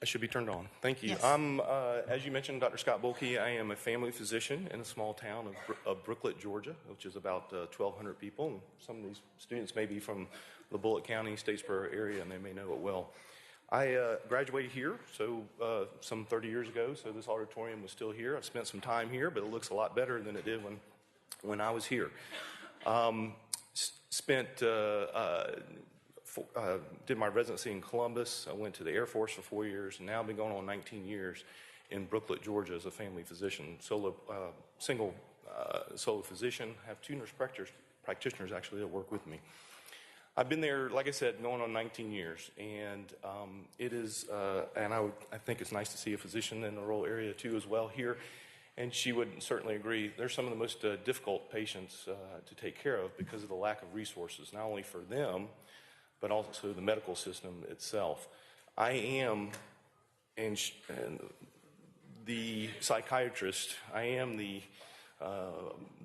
I should be turned on. Thank you. Yes. I'm, as you mentioned, Dr. Scott Bohlke. I am a family physician in a small town of Brooklet, Georgia, which is about 1,200 people. And some of these students may be from the Bullitt County, Statesboro area, and they may know it well. I graduated here, so some 30 years ago, so this auditorium was still here. I've spent some time here, but it looks a lot better than it did when I was here. Did my residency in Columbus. I went to the Air Force for 4 years, and now I've been going on 19 years in Brooklet, Georgia as a family physician, solo physician. I have 2 nurse practitioners actually that work with me. I've been there, like I said, going on 19 years, and it is, and I think it's nice to see a physician in the rural area too as well here, and she would certainly agree. They're some of the most difficult patients to take care of because of the lack of resources, not only for them, but also the medical system itself. I am, and the psychiatrist, I am the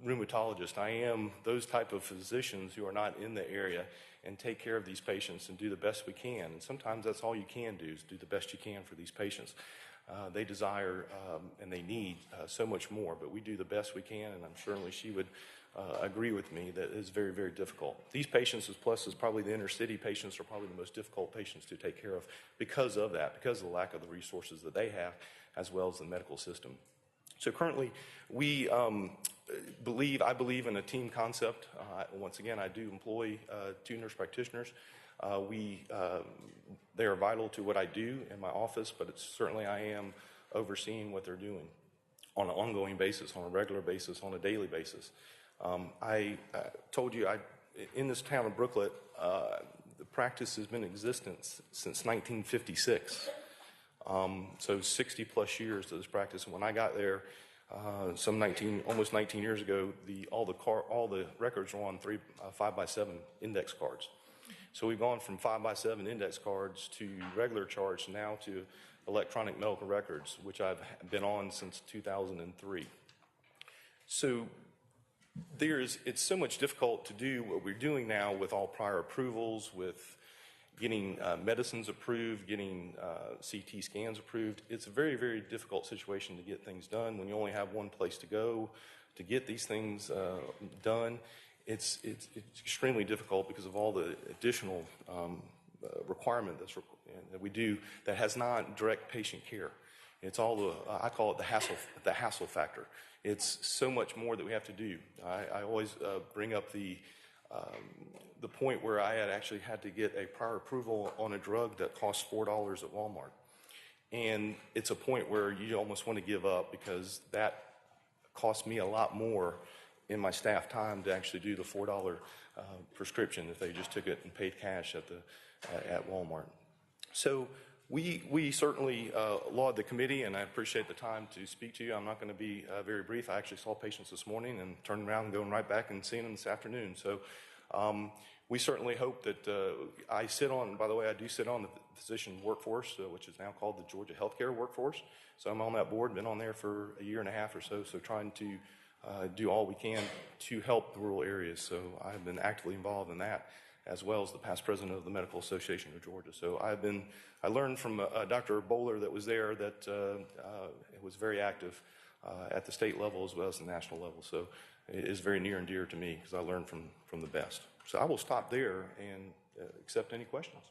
rheumatologist, I am those type of physicians who are not in the area and take care of these patients and do the best we can. And sometimes that's all you can do, is do the best you can for these patients. They desire and they need so much more, but we do the best we can, and I'm certainly she would agree with me that it's very, very difficult. These patients, plus probably the inner city patients, are probably the most difficult patients to take care of because of that, because of the lack of the resources that they have, as well as the medical system. So currently, I believe in a team concept. Once again, I do employ 2 nurse practitioners. They are vital to what I do in my office, but certainly I am overseeing what they're doing on an ongoing basis, on a regular basis, on a daily basis. I told you, in this town of Brooklet, the practice has been in existence since 1956. So 60 plus years to this practice. And when I got there, almost 19 years ago, all the records were on 5x7 index cards. So we've gone from 5x7 index cards to regular charts now to electronic medical records, which I've been on since 2003. So it's so much difficult to do what we're doing now with all prior approvals, with getting medicines approved, getting CT scans approved. It's a very, very difficult situation to get things done when you only have one place to go to get these things done. It's extremely difficult because of all the additional requirement that we do that has not direct patient care. It's all I call it the hassle factor. It's so much more that we have to do. I always bring up the point where I had actually had to get a prior approval on a drug that costs $4 at Walmart. And it's a point where you almost want to give up because that cost me a lot more in my staff time to actually do the $4 prescription if they just took it and paid cash at Walmart. So we certainly laud the committee, and I appreciate the time to speak to you. I'm not going to be very brief. I actually saw patients this morning and turned around and going right back and seeing them this afternoon. So we certainly hope that I do sit on the physician workforce, which is now called the Georgia Healthcare Workforce. So I'm on that board, been on there for a year and a half or so, trying to do all we can to help the rural areas. So I've been actively involved in that, as well as the past president of the Medical Association of Georgia. So I learned from Dr. Bowler that was there that it was very active at the state level as well as the national level. So it is very near and dear to me because I learned from the best. So I will stop there and accept any questions.